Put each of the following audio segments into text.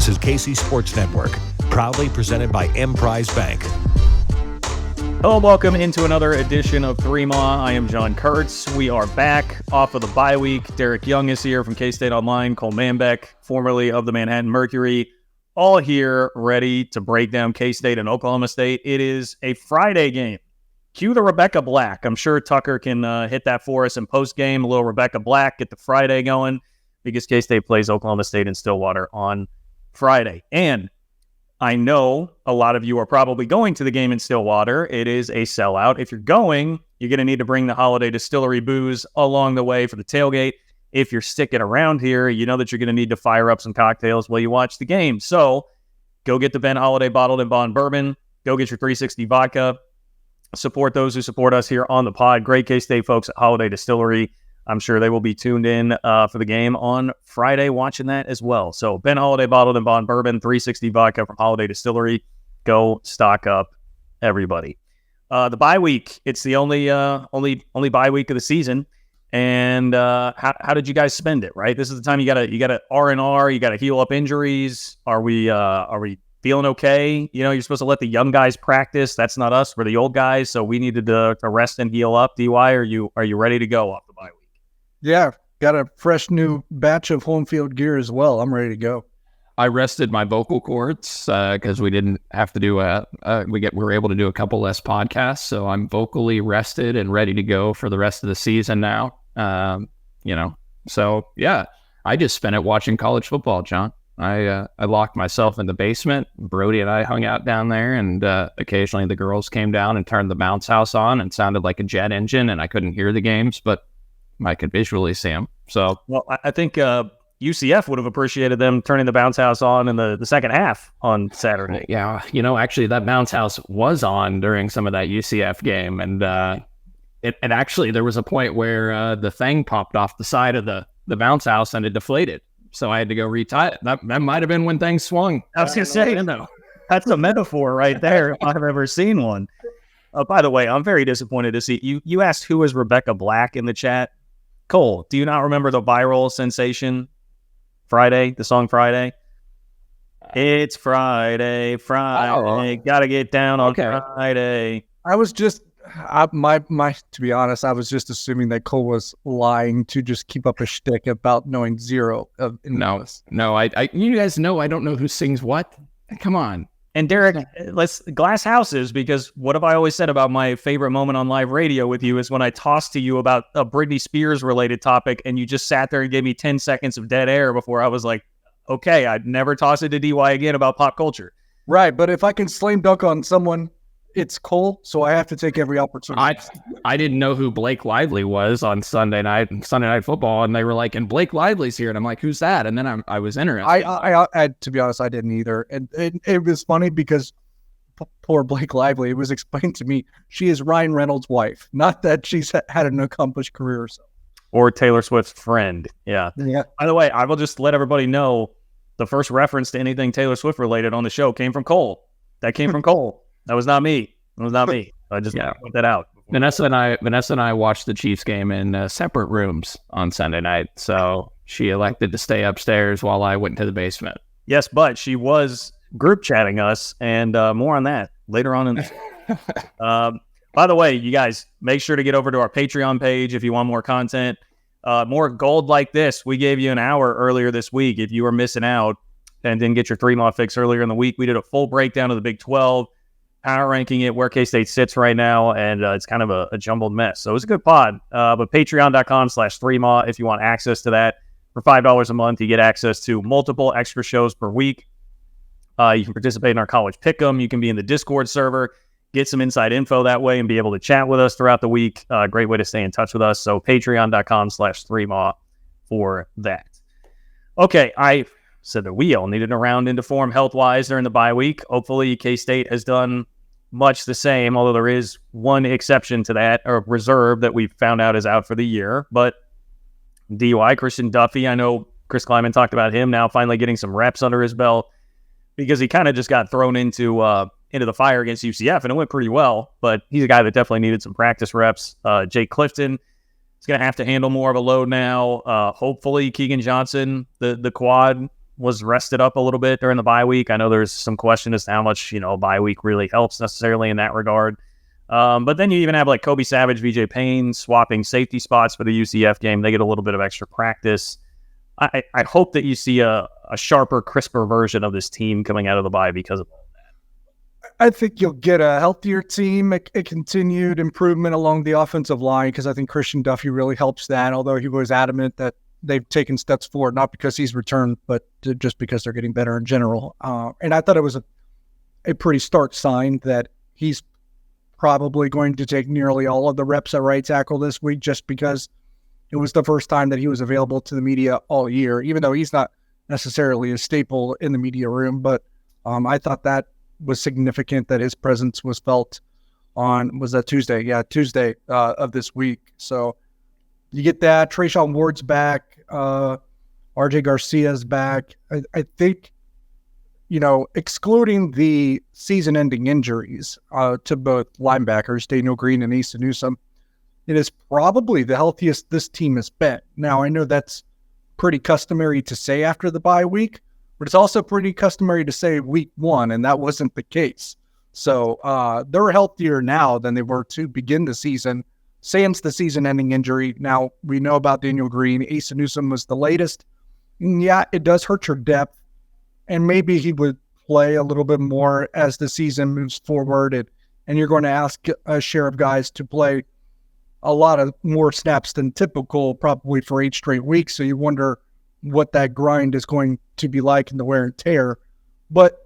This is KC Sports Network, proudly presented by Emprise Bank. Hello, welcome into another edition of 3 I am John Kurtz. We are back off of the bye week. Derek Young is here from K-State Online. Cole Manbeck, formerly of the Manhattan Mercury, all here ready to break down K-State and Oklahoma State. It is a Friday game. Cue the Rebecca Black. I'm sure Tucker can hit that for us in post-game. A little Rebecca Black, get the Friday going, because K-State plays Oklahoma State in Stillwater on Friday. And I know a lot of you are probably going to the game in Stillwater. It is a sellout. If you're going, you're going to need to bring the Holiday Distillery booze along the way for the tailgate. If you're sticking around here, you know that you're going to need to fire up some cocktails while you watch the game. So go get the Ben Holiday Bottled and Bond Bourbon. Go get your 360 vodka. Support those who support us here on the pod. Great K-State folks at Holiday Distillery. I'm sure they will be tuned in for the game on Friday watching that as well. So Ben Holiday Bottled and Bond Bourbon, 360 vodka from Holiday Distillery. Go stock up, everybody. The bye week, it's the only bye week of the season. And how did you guys spend it, right? This is the time you gotta R&R, you gotta heal up injuries. Are we feeling okay? You know, you're supposed to let the young guys practice. That's not us. We're the old guys, so we needed to rest and heal up. DY, are you ready to go off the bye week? Yeah, got a fresh new batch of home field gear as well. I'm ready to go. I rested my vocal cords because we didn't have to do we were able to do a couple less podcasts, so I'm vocally rested and ready to go for the rest of the season now. So yeah, I just spent it watching college football, John. I locked myself in the basement. Brody and I hung out down there, and occasionally the girls came down and turned the bounce house on and sounded like a jet engine, and I couldn't hear the games, but I could visually see them. So, well, I think UCF would have appreciated them turning the bounce house on in the second half on Saturday. Yeah, actually that bounce house was on during some of that UCF game, and actually there was a point where the thing popped off the side of the bounce house and it deflated. So I had to go retie it. That might have been when things swung. I was going to say, that's a metaphor right there if I've ever seen one. By the way, I'm very disappointed to see you. You asked who is Rebecca Black in the chat. Cole, do you not remember the viral sensation Friday, the song Friday? It's Friday, gotta get down on Friday. I was just, to be honest, I was just assuming that Cole was lying to just keep up a shtick about knowing zero of this. No, I you guys know I don't know who sings what. Come on. And Derek, let's glass houses, because what have I always said about my favorite moment on live radio with you is when I tossed to you about a Britney Spears related topic and you just sat there and gave me 10 seconds of dead air before I was like, okay, I'd never toss it to DY again about pop culture. Right, but if I can slam dunk on someone, it's Cole, so I have to take every opportunity. I didn't know who Blake Lively was on Sunday Night Football, and they were like, and Blake Lively's here, and I'm like, who's that? And then I was interested. I to be honest, I didn't either, and it was funny because poor Blake Lively, it was explained to me she is Ryan Reynolds' wife, not that she's had an accomplished career or so. Or Taylor Swift's friend. Yeah. By the way, I will just let everybody know the first reference to anything Taylor Swift related on the show came from Cole. That came from Cole. That was not me. I just put that out. Vanessa and I watched the Chiefs game in separate rooms on Sunday night. So she elected to stay upstairs while I went to the basement. Yes, but she was group chatting us, and more on that later on in the by the way, you guys, make sure to get over to our Patreon page if you want more content. More gold like this. We gave you an hour earlier this week. If you were missing out and didn't get your 3 fix earlier in the week, we did a full breakdown of the Big 12. Power ranking it, where K-State sits right now, and it's kind of a jumbled mess. So it was a good pod. But patreon.com/3ma if you want access to that. For $5 a month, you get access to multiple extra shows per week. You can participate in our college pick'em. You can be in the Discord server, get some inside info that way, and be able to chat with us throughout the week. Great way to stay in touch with us. So patreon.com/3ma for that. Okay, I said that we all needed a round into form health-wise during the bye week. Hopefully, K-State has done much the same, although there is one exception to that, or reserve that we found out is out for the year. But DY, Christian Duffy, I know Chris Kleiman talked about him now finally getting some reps under his belt because he kind of just got thrown into the fire against UCF, and it went pretty well. But he's a guy that definitely needed some practice reps. Jake Clifton is going to have to handle more of a load now. Hopefully, Keegan Johnson, the quad, was rested up a little bit during the bye week. I know there's some question as to how much, bye week really helps necessarily in that regard. But then you even have like Kobe Savage, VJ Payne swapping safety spots for the UCF game. They get a little bit of extra practice. I hope that you see a sharper, crisper version of this team coming out of the bye because of all that. I think you'll get a healthier team, a continued improvement along the offensive line, because I think Christian Duffy really helps that, although he was adamant that they've taken steps forward, not because he's returned, but just because they're getting better in general. And I thought it was a pretty stark sign that he's probably going to take nearly all of the reps at right tackle this week, just because it was the first time that he was available to the media all year, even though he's not necessarily a staple in the media room. But I thought that was significant that his presence was felt on, was that Tuesday? Yeah, Tuesday of this week. So you get that. Trayshawn Ward's back. RJ Garcia's back. I think, excluding the season-ending injuries to both linebackers, Daniel Green and Asa Newsome, it is probably the healthiest this team has been. Now, I know that's pretty customary to say after the bye week, but it's also pretty customary to say week one, and that wasn't the case. So they're healthier now than they were to begin the season, sans the season-ending injury. Now, we know about Daniel Green. Asa Newsome was the latest. And yeah, it does hurt your depth, and maybe he would play a little bit more as the season moves forward, and you're going to ask a share of guys to play a lot of more snaps than typical, probably for 8 straight weeks. So you wonder what that grind is going to be like in the wear and tear. But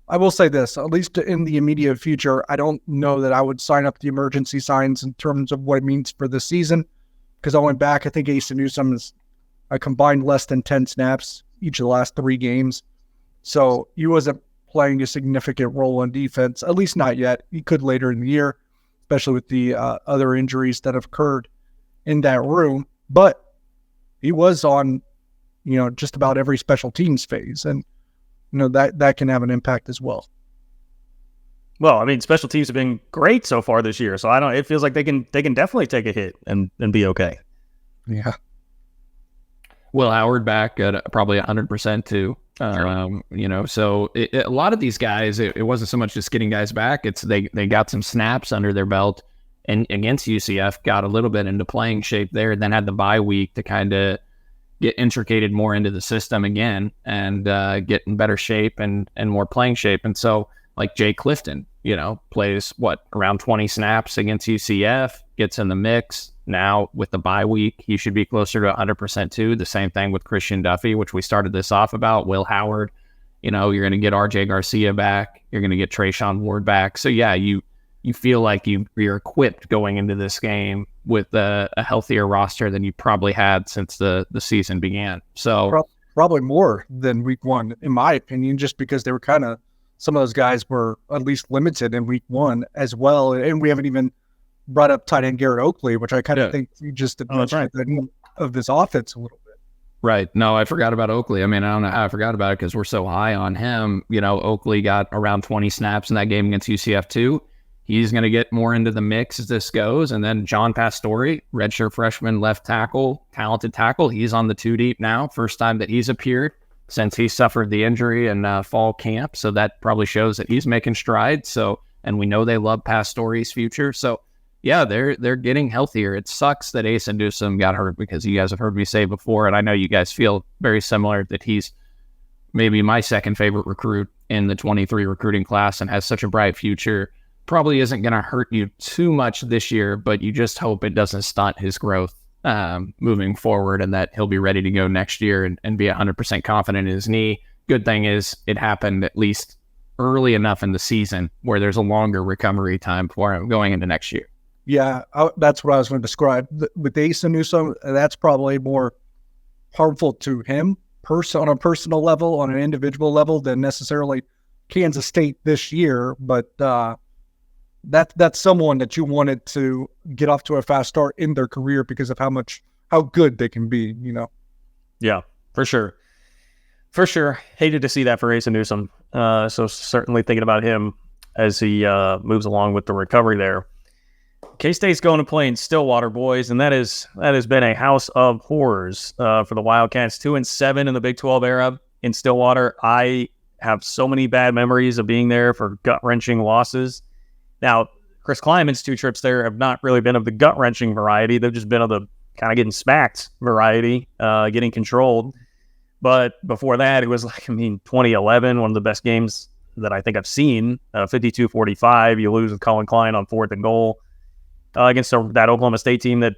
I will say this, at least in the immediate future, I don't know that I would sign up the emergency signs in terms of what it means for the season, because I went back, I think Asa Newsome has a combined less than 10 snaps each of the last 3 games. So he wasn't playing a significant role on defense, at least not yet. He could later in the year, especially with the other injuries that have occurred in that room. But he was on, just about every special teams phase. And, that can have an impact as well. Well, I mean, special teams have been great so far this year. So it feels like they can definitely take a hit and be okay. Yeah. Will Howard back at probably 100% too. So a lot of these guys, it wasn't so much just getting guys back. It's they got some snaps under their belt, and against UCF got a little bit into playing shape there, and then had the bye week to kind of get intricated more into the system again and get in better shape and more playing shape. And so like Jay Clifton, plays around 20 snaps against UCF, gets in the mix. Now with the bye week, he should be closer to 100% too. The same thing with Christian Duffy, which we started this off about. Will Howard, you're going to get RJ Garcia back. You're going to get Trayshawn Ward back. So yeah, you feel like you're equipped going into this game with a healthier roster than you probably had since the season began. So probably more than week one, in my opinion, just because they were some of those guys were at least limited in week one as well. And we haven't even brought up tight end Garrett Oakley, which I kind of think you just mentioned of this offense a little bit. Right. No, I forgot about Oakley. I mean, I don't know how I forgot about it because we're so high on him. Oakley got around 20 snaps in that game against UCF too. He's going to get more into the mix as this goes. And then John Pastore, redshirt freshman left tackle, talented tackle. He's on the 2 deep now. First time that he's appeared since he suffered the injury in fall camp. So that probably shows that he's making strides. And we know they love Pastore's future. So yeah, they're getting healthier. It sucks that Asa Newsome got hurt, because you guys have heard me say before, and I know you guys feel very similar, that he's maybe my second favorite recruit in the 23 recruiting class and has such a bright future. Probably isn't going to hurt you too much this year, but you just hope it doesn't stunt his growth moving forward, and that he'll be ready to go next year and be 100% confident in his knee. Good thing is it happened at least early enough in the season where there's a longer recovery time for him going into next year. Yeah, that's what I was going to describe. With Asa Newsome, that's probably more harmful to him on a personal level, on an individual level, than necessarily Kansas State this year. But that's someone that you wanted to get off to a fast start in their career because of how good they can be, Yeah, for sure. For sure. Hated to see that for Asa Newsome. So certainly thinking about him as he moves along with the recovery there. K-State's going to play in Stillwater, boys, and that has been a house of horrors for the Wildcats. 2-7 in the Big 12 era in Stillwater. I have so many bad memories of being there for gut-wrenching losses. Now, Chris Kleiman's 2 trips there have not really been of the gut-wrenching variety. They've just been of the kind of getting smacked variety, getting controlled. But before that, it was 2011, one of the best games that I think I've seen, 52-45. You lose with Colin Klein on 4th and goal against that Oklahoma State team that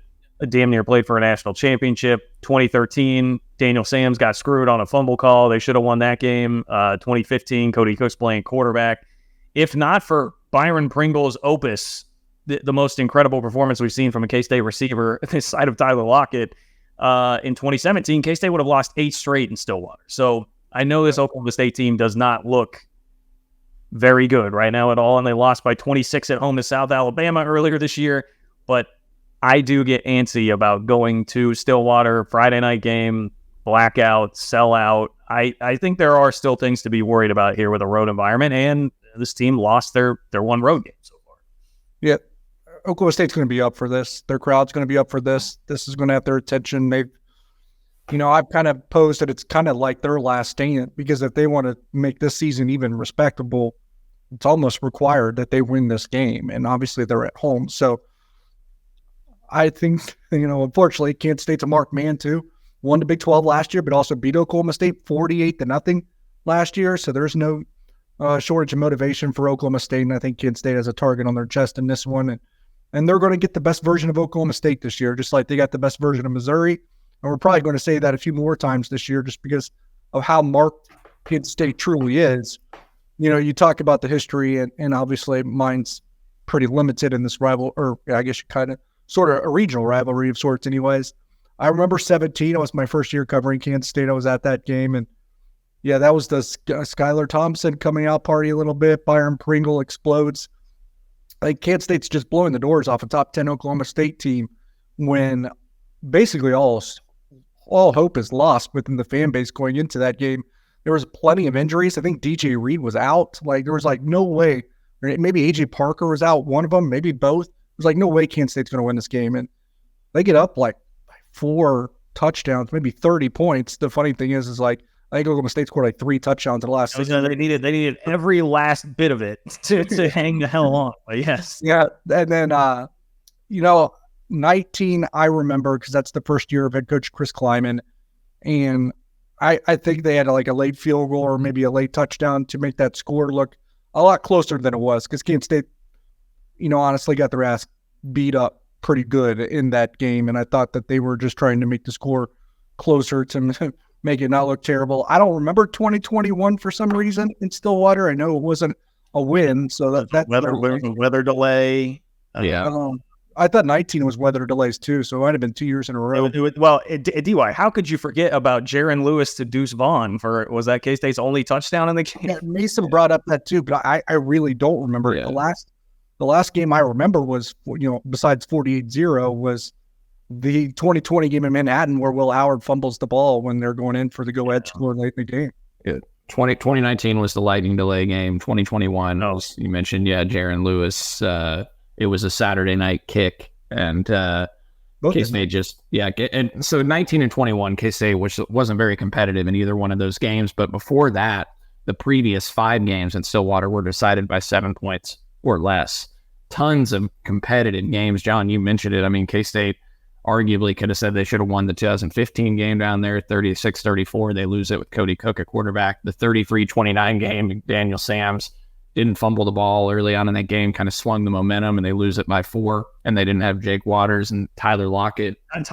damn near played for a national championship. 2013, Daniel Sams got screwed on a fumble call. They should have won that game. 2015, Cody Cook's playing quarterback. If not for Byron Pringle's opus, the most incredible performance we've seen from a K-State receiver this side of Tyler Lockett, in 2017, K-State would have lost 8 straight in Stillwater. So I know this Oklahoma State team does not look very good right now at all, and they lost by 26 at home to South Alabama earlier this year. But I do get antsy about going to Stillwater, Friday night game, blackout, sellout. I think there are still things to be worried about here with a road environment, and this team lost their one road game so far. Yeah, Oklahoma State's going to be up for this. Their crowd's going to be up for this. This is going to have their attention. I've kind of posed that it's kind of like their last stand, because if they want to make this season even respectable, it's almost required that they win this game. And obviously they're at home. So I think, unfortunately, Kansas State's a marked man too. Won the Big 12 last year, but also beat Oklahoma State 48-0 last year. So there's no shortage of motivation for Oklahoma State. And I think Kansas State has a target on their chest in this one. And they're going to get the best version of Oklahoma State this year, just like they got the best version of Missouri. And we're probably going to say that a few more times this year just because of how marked Kansas State truly is. You talk about the history, and obviously mine's pretty limited in this rival, or I guess sort of a regional rivalry of sorts anyways. I remember 2017. It was my first year covering Kansas State. I was at that game, and yeah, that was the Skylar Thompson coming out party a little bit. Byron Pringle explodes. I think Kansas State's just blowing the doors off a top 10 Oklahoma State team when basically all hope is lost within the fan base going into that game. There was plenty of injuries. I think DJ Reed was out. There was no way. Maybe AJ Parker was out, one of them, maybe both. It was no way Kansas State's going to win this game. And they get up 4 touchdowns, maybe 30 points. The funny thing is I think Oklahoma State scored 3 touchdowns in the last 6 They needed every last bit of it to hang the hell on. But yes. Yeah. And then, 19, I remember because that's the first year of head coach Chris Kleiman. And I think they had a late field goal or maybe a late touchdown to make that score look a lot closer than it was, because Kansas State, honestly got their ass beat up pretty good in that game. And I thought that they were just trying to make the score closer to make it not look terrible. I don't remember 2021 for some reason in Stillwater. I know it wasn't a win, so that's weather delay. Yeah. I thought 19 was weather delays too, so it might have been 2 years in a row. DY, how could you forget about Jaron Lewis to Deuce Vaughn was that K-State's only touchdown in the game? Yeah, Mason brought up that too, but I really don't remember it. The last game I remember was, besides 48-0, was the 2020 game in Manhattan where Will Howard fumbles the ball when they're going in for the go-ahead score late in the game. Yeah. 2019 was the lightning delay game. 2021, you mentioned, Jaron Lewis. It was a Saturday night kick, and K-State and so 19 and 21, K-State, which wasn't very competitive in either one of those games. But before that, the previous 5 games in Stillwater were decided by 7 points or less. Tons of competitive games. John, you mentioned it. I mean, K-State arguably could have said they should have won the 2015 game down there, 36-34. They lose it with Cody Cook at quarterback. The 33-29 game, Daniel Sams didn't fumble the ball early on in that game, kind of swung the momentum, and they lose it by 4. And they didn't have Jake Waters and Tyler Lockett. And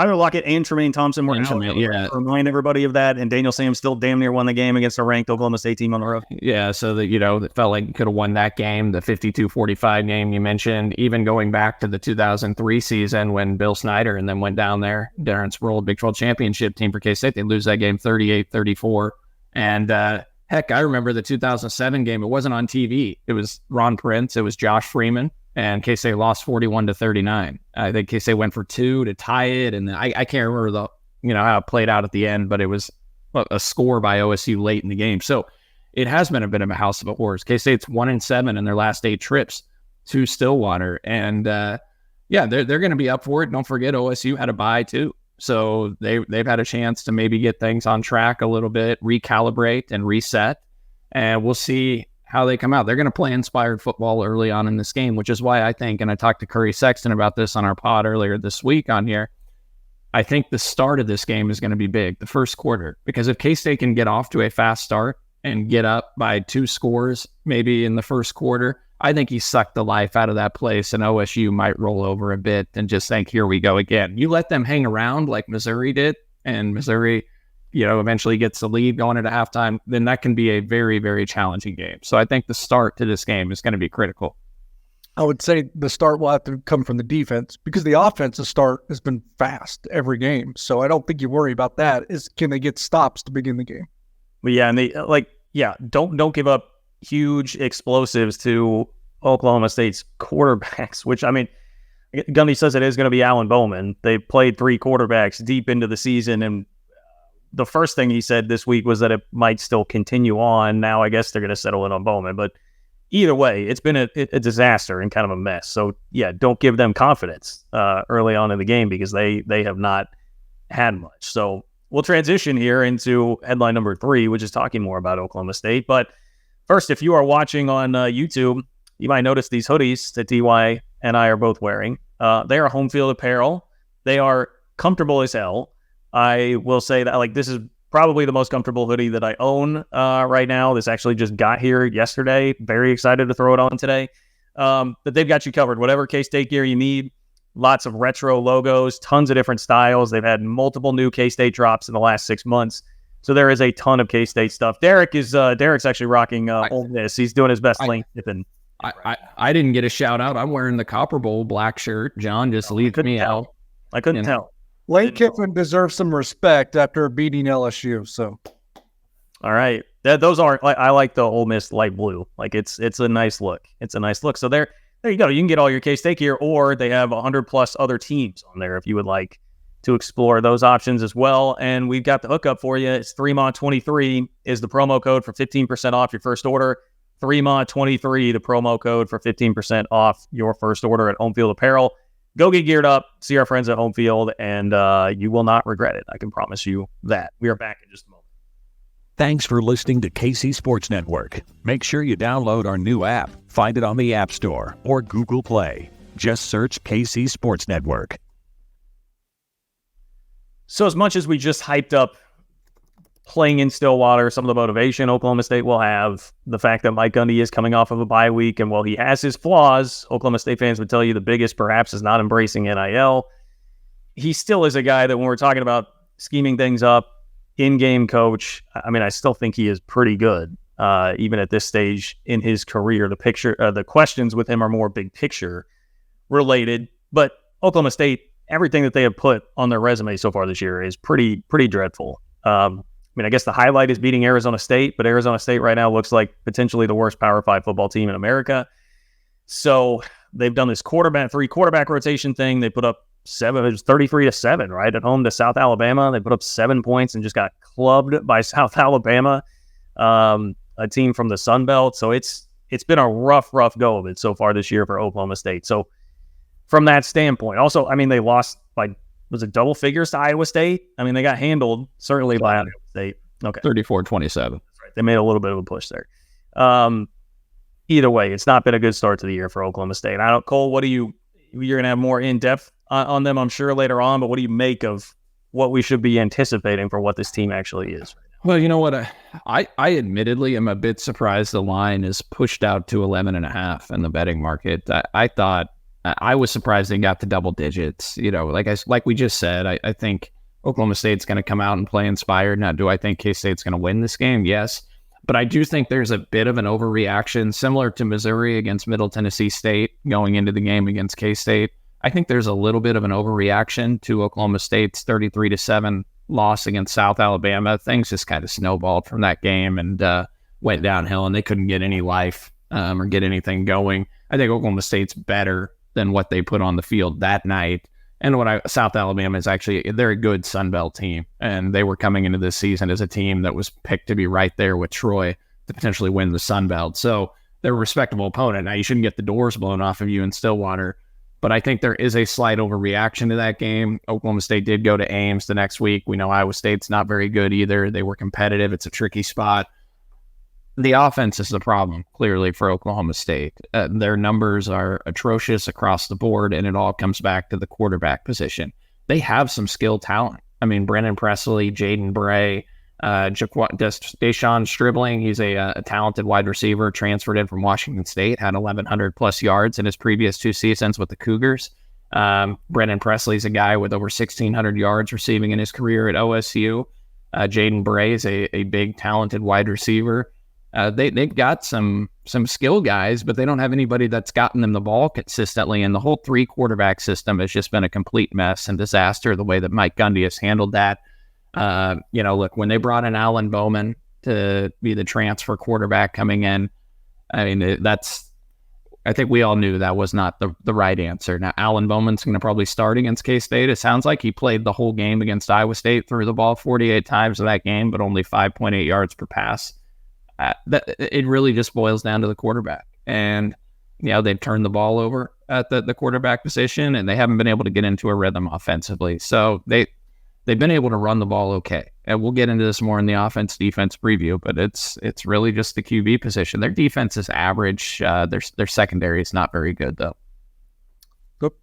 Tremaine Thompson were out. Remind everybody of that. And Daniel Sams still damn near won the game against a ranked Oklahoma State team on the road. Yeah, so that it felt like you could have won that game. The 52-45 game you mentioned, even going back to the 2003 season when Bill Snyder and then went down there, Darren Sproul, Big 12 championship team for K-State. They lose that game 38-34. And heck, I remember the 2007 game. It wasn't on TV. It was Ron Prince. It was Josh Freeman. And K-State lost 41-39. I think K-State went for 2 to tie it. And I can't remember how it played out at the end, but it was a score by OSU late in the game. So it has been a bit of a house of horrors. K-State's 1-7 in their last 8 trips to Stillwater. And they're going to be up for it. Don't forget OSU had a bye too. So they've had a chance to maybe get things on track a little bit, recalibrate and reset, and we'll see how they come out. They're going to play inspired football early on in this game, which is why I think, and I talked to Curry Sexton about this on our pod earlier this week on here, I think the start of this game is going to be big, the first quarter, because if K-State can get off to a fast start and get up by 2 scores maybe in the first quarter, I think he sucked the life out of that place, and OSU might roll over a bit and just think, here we go again. You let them hang around like Missouri did, and Missouri, eventually gets the lead going into halftime, then that can be a very, very challenging game. So I think the start to this game is going to be critical. I would say the start will have to come from the defense, because the offensive start has been fast every game. So I don't think you worry about that. Can they get stops to begin the game? But yeah, and don't give up huge explosives to Oklahoma State's quarterbacks, which, Gundy says it is going to be Alan Bowman. They played 3 quarterbacks deep into the season, and the first thing he said this week was that it might still continue on. Now I guess they're going to settle in on Bowman, but either way, it's been a disaster and kind of a mess. So yeah, don't give them confidence early on in the game, because they have not had much. So we'll transition here into headline number 3, which is talking more about Oklahoma State. But first, if you are watching on YouTube, you might notice these hoodies that DY and I are both wearing. They are home field apparel. They are comfortable as hell. I will say that this is probably the most comfortable hoodie that I own right now. This actually just got here yesterday. Very excited to throw it on today. But they've got you covered. Whatever K-State gear you need. Lots of retro logos, tons of different styles. They've had multiple new K-State drops in the last 6 months. So there is a ton of K-State stuff. Derek's actually rocking Ole Miss. He's doing his best lane tipping. I didn't get a shout out. I'm wearing the Copper Bowl black shirt. John just leaves me out. I couldn't tell. Lane Kiffin deserves some respect after beating LSU. So, all right, those are. I like the Ole Miss light blue. It's a nice look. It's a nice look. So there you go. You can get all your K-State gear, or they have 100+ other teams on there if you would like to explore those options as well. And we've got the hookup for you. It's 3MA23 is the promo code for 15% off your first order. 3MA23, the promo code for 15% off your first order at Home Field Apparel. Go get geared up, see our friends at Home Field, and you will not regret it. I can promise you that. We are back in just a moment. Thanks for listening to KC Sports Network. Make sure you download our new app. Find it on the App Store or Google Play. Just search KC Sports Network. So as much as we just hyped up playing in Stillwater, some of the motivation Oklahoma State will have, the fact that Mike Gundy is coming off of a bye week, and while he has his flaws, Oklahoma State fans would tell you the biggest perhaps is not embracing NIL. He still is a guy that when we're talking about scheming things up, in-game coach, I still think he is pretty good, even at this stage in his career. The questions with him are more big picture related, but Oklahoma State, everything that they have put on their resume so far this year is pretty dreadful. I guess the highlight is beating Arizona State, but Arizona State right now looks like potentially the worst Power 5 football team in America. So they've done this 3 quarterback rotation thing. They put up 7, it was 33-7, right? At home to South Alabama. They put up 7 points and just got clubbed by South Alabama, a team from the Sun Belt. So it's been a rough go of it so far this year for Oklahoma State. So from that standpoint, also, they lost by, was it double figures to Iowa State? They got handled, certainly by Iowa State. Okay. 34-27. Right. They made a little bit of a push there. Either way, it's not been a good start to the year for Oklahoma State. Cole, you're going to have more in-depth on them, I'm sure, later on, but what do you make of what we should be anticipating for what this team actually is right now? Well, you know what? I admittedly am a bit surprised the line is pushed out to 11.5 in the betting market. I thought, I was surprised they got to double digits. Like we just said, I think Oklahoma State's going to come out and play inspired. Now, do I think K-State's going to win this game? Yes. But I do think there's a bit of an overreaction, similar to Missouri against Middle Tennessee State going into the game against K-State. I think there's a little bit of an overreaction to Oklahoma State's 33-7 loss against South Alabama. Things just kind of snowballed from that game and went downhill, and they couldn't get any life or get anything going. I think Oklahoma State's better than what they put on the field that night. And South Alabama is they're a good Sun Belt team, and they were coming into this season as a team that was picked to be right there with Troy to potentially win the Sun Belt. So they're a respectable opponent. Now, you shouldn't get the doors blown off of you in Stillwater, But I think there is a slight overreaction to that game. Oklahoma State did go to Ames the next week. We know Iowa State's not very good either. They were competitive. It's a tricky spot. The offense is the problem, clearly, for Oklahoma State. Their numbers are atrocious across the board, and it all comes back to the quarterback position. They have some skilled talent. I mean, Brennan Presley, Jaden Bray, Deshaun Stribling, he's a talented wide receiver, transferred in from Washington State, had 1,100 plus yards in his previous 2 seasons with the Cougars. Brennan Presley's a guy with over 1,600 yards receiving in his career at OSU. Jaden Bray is a big, talented wide receiver. They've got some skill guys, but they don't have anybody that's gotten them the ball consistently. And the whole 3-quarterback system has just been a complete mess and disaster, the way that Mike Gundy has handled that. Look, when they brought in Alan Bowman to be the transfer quarterback coming in, I mean, I think we all knew that was not the right answer. Now, Alan Bowman's going to probably start against K-State. It sounds like he played the whole game against Iowa State, threw the ball 48 times in that game, but only 5.8 yards per pass. It really just boils down to the quarterback. And, they've turned the ball over at the quarterback position, and they haven't been able to get into a rhythm offensively. So they've been able to run the ball okay. And we'll get into this more in the offense-defense preview, but it's really just the QB position. Their defense is average. Their secondary is not very good, though.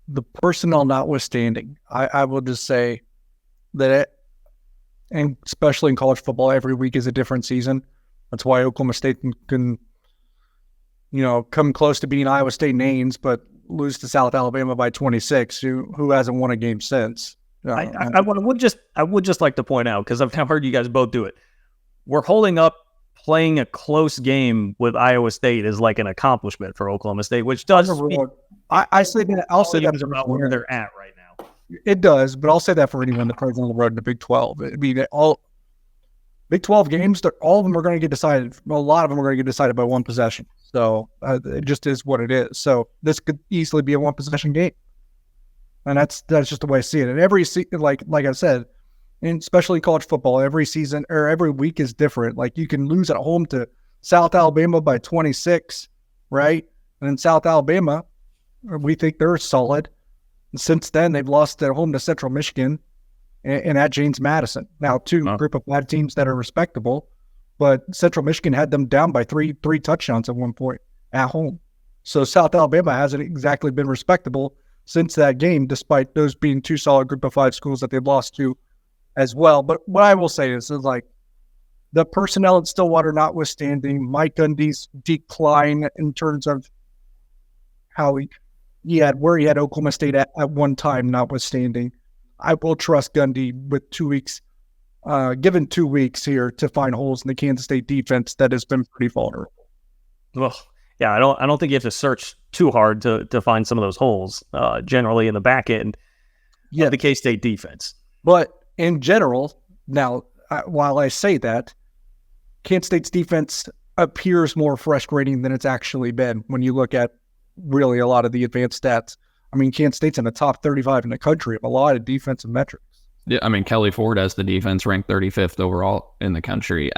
The personnel notwithstanding, I will just say that, and especially in college football, every week is a different season. That's why Oklahoma State can come close to beating Iowa State in Ames, but lose to South Alabama by 26, who hasn't won a game since. I would just like to point out, because I've heard you guys both do it. We're holding up playing a close game with Iowa State is like an accomplishment for Oklahoma State, which does. I say that. I'll say that about where they're at right now. It does, but I'll say that for anyone that plays on the road in the Big 12. I mean, all Big 12 games, all of them are going to get decided. A lot of them are going to get decided by one possession. So it just is what it is. So this could easily be a one-possession game. And that's just the way I see it. And every like I said, and especially in college football, every season or every week is different. Like you can lose at home to South Alabama by 26, right? And in South Alabama, we think they're solid. And since then, they've lost at home to Central Michigan and at James Madison. Now, group of bad teams that are respectable, but Central Michigan had them down by three touchdowns at one point at home. So South Alabama hasn't exactly been respectable since that game, despite those being 2 solid group of 5 schools that they've lost to as well. But what I will say is like the personnel at Stillwater notwithstanding, Mike Gundy's decline in terms of how he had Oklahoma State at one time notwithstanding, I will trust Gundy with 2 weeks, given 2 weeks here to find holes in the Kansas State defense that has been pretty vulnerable. Well, yeah, I don't think you have to search too hard to find some of those holes. Generally in the back end, of the K-State defense. But in general, now while I say that, Kansas State's defense appears more frustrating than it's actually been when you look at really a lot of the advanced stats. I mean, Kansas State's in the top 35 in the country of a lot of defensive metrics. Yeah, I mean, Kelly Ford has the defense ranked 35th overall in the country.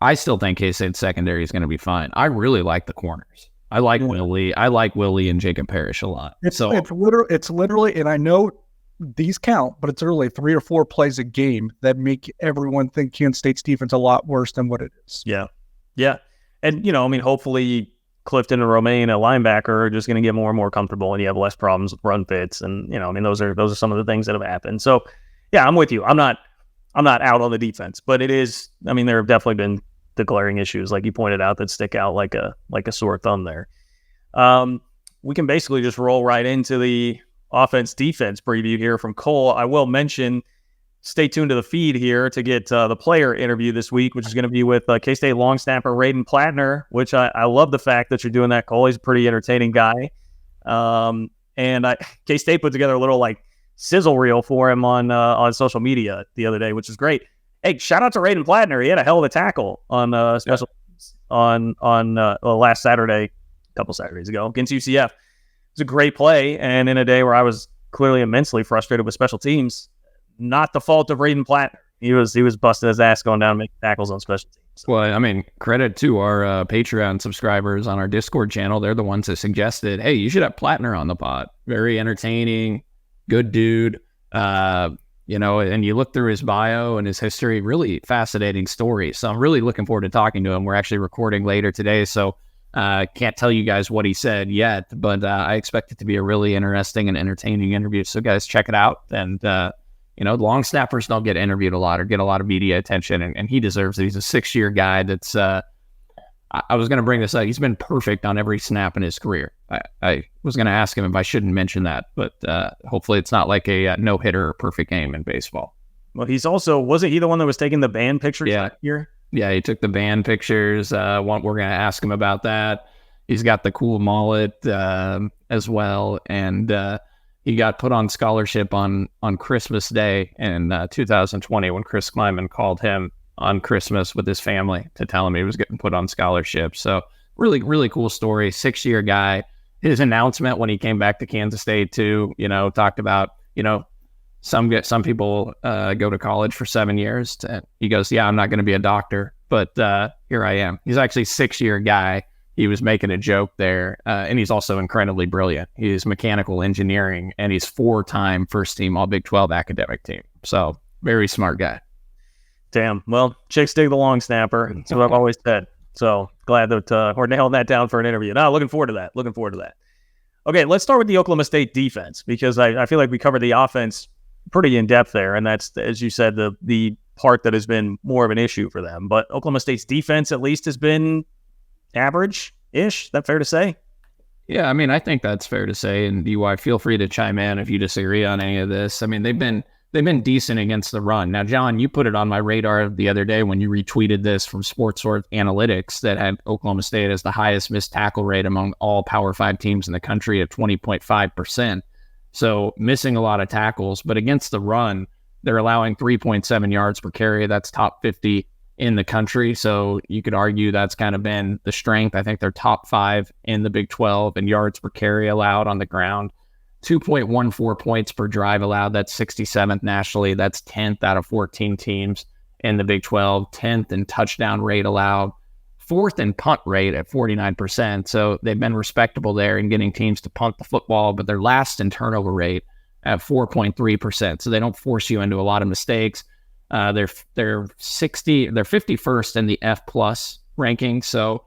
I still think K-State's secondary is going to be fine. I really like the corners. I like Willie. I like Willie and Jacob Parrish a lot. It's literally, and I know these count, but it's literally 3 or 4 plays a game that make everyone think Kansas State's defense a lot worse than what it is. Yeah. And, hopefully Clifton and Romaine, a linebacker, are just going to get more and more comfortable, and you have less problems with run fits. And, those are some of the things that have happened. So, yeah, I'm with you. I'm not out on the defense, but it is, there have definitely been the glaring issues, like you pointed out, that stick out like a sore thumb there. We can basically just roll right into the offense-defense preview here from Cole. I will mention, stay tuned to the feed here to get the player interview this week, which is going to be with K-State long snapper Raiden Plattner, which I love the fact that you're doing that, Cole. He's a pretty entertaining guy. And K-State put together a little sizzle reel for him on social media the other day, which is great. Hey, shout out to Raiden Plattner. He had a hell of a tackle on special on last Saturday, a couple Saturdays ago against UCF. It was a great play, and in a day where I was clearly immensely frustrated with special teams, not the fault of Raiden Plattner. He was busting his ass going down and making tackles on special teams. So. Well, I mean, credit to our Patreon subscribers on our Discord channel. They're the ones that suggested, hey, you should have Plattner on the pod. Very entertaining, good dude. And you look through his bio and his history, really fascinating story. So I'm really looking forward to talking to him. We're actually recording later today, so can't tell you guys what he said yet, but I expect it to be a really interesting and entertaining interview. So guys, check it out. And, long snappers don't get interviewed a lot or get a lot of media attention, and he deserves it. He's a 6-year guy that's, I was going to bring this up. He's been perfect on every snap in his career. I was going to ask him if I shouldn't mention that, but hopefully it's not like a no-hitter or perfect game in baseball. Well, he's also, wasn't he the one that was taking the band pictures that year? Yeah, he took the band pictures. We're going to ask him about that. He's got the cool mullet as well, and he got put on scholarship on Christmas Day in 2020 when Chris Kleiman called him on Christmas with his family to tell him he was getting put on scholarship. So really, really cool story. 6-year guy. His announcement when he came back to Kansas State too, talked about, some people go to college for 7 years. He goes, yeah, I'm not going to be a doctor, but here I am. He's actually a 6-year guy. He was making a joke there. And he's also incredibly brilliant. He's mechanical engineering, and he's 4-time first team all Big 12 academic team. So very smart guy. Damn. Well, chicks dig the long snapper. That's what I've always said. So glad that we're nailing that down for an interview. No, looking forward to that. Okay, let's start with the Oklahoma State defense, because I feel like we covered the offense pretty in depth there. And that's, as you said, the part that has been more of an issue for them. But Oklahoma State's defense at least has been average-ish. Is that fair to say? Yeah, I mean, I think that's fair to say. And DY, feel free to chime in if you disagree on any of this. I mean, they've been decent against the run. Now, John, you put it on my radar the other day when you retweeted this from SportsSource Analytics that had Oklahoma State as the highest missed tackle rate among all Power 5 teams in the country at 20.5%. So missing a lot of tackles, but against the run, they're allowing 3.7 yards per carry. That's top 50 in the country. So you could argue that's kind of been the strength. I think they're top 5 in the Big 12 in yards per carry allowed on the ground. 2.14 points per drive allowed. That's 67th nationally. That's 10th out of 14 teams in the Big 12. 10th in touchdown rate allowed. 4th in punt rate at 49%. So they've been respectable there in getting teams to punt the football, but they're last in turnover rate at 4.3%. So they don't force you into a lot of mistakes. They're 51st in the F plus ranking. So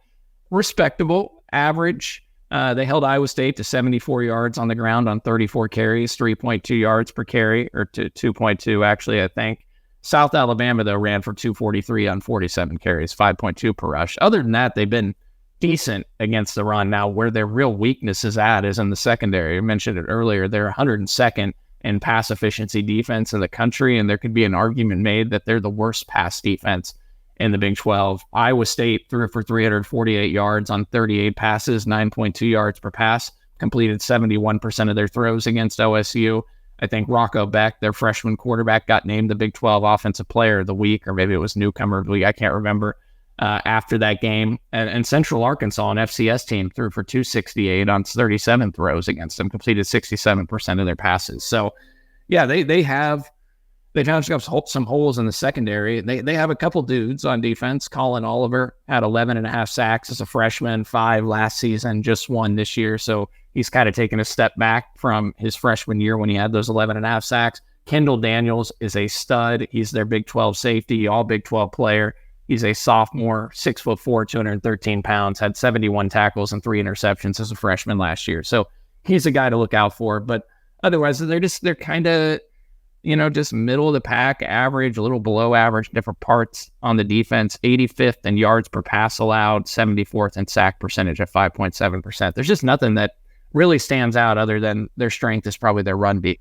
respectable, average. They held Iowa State to 74 yards on the ground on 34 carries, 3.2 yards per carry, or to 2.2 actually, I think. South Alabama, though, ran for 243 on 47 carries, 5.2 per rush. Other than that, they've been decent against the run. Now, where their real weakness is at is in the secondary. I mentioned it earlier. They're 102nd in pass efficiency defense in the country, and there could be an argument made that they're the worst pass defense in the Big 12. Iowa State threw for 348 yards on 38 passes, 9.2 yards per pass, completed 71% of their throws against OSU. I think Rocco Beck, their freshman quarterback, got named the Big 12 Offensive Player of the Week, or maybe it was Newcomer of the Week. I can't remember. After that game, and Central Arkansas, an FCS team, threw for 268 on 37 throws against them, completed 67% of their passes. So, yeah, they've found some holes in the secondary. They have a couple dudes on defense. Colin Oliver had 11.5 sacks as a freshman, 5 last season, just 1 this year. So he's kind of taken a step back from his freshman year when he had those 11.5 sacks. Kendall Daniels is a stud. He's their Big 12 safety, all Big 12 player. He's a sophomore, 6'4", 213 pounds, had 71 tackles and 3 interceptions as a freshman last year. So he's a guy to look out for. But otherwise, they're kind of, just middle of the pack, average, a little below average, different parts on the defense. 85th in yards per pass allowed, 74th in sack percentage at 5.7%. There's just nothing that really stands out other than their strength is probably their run beat.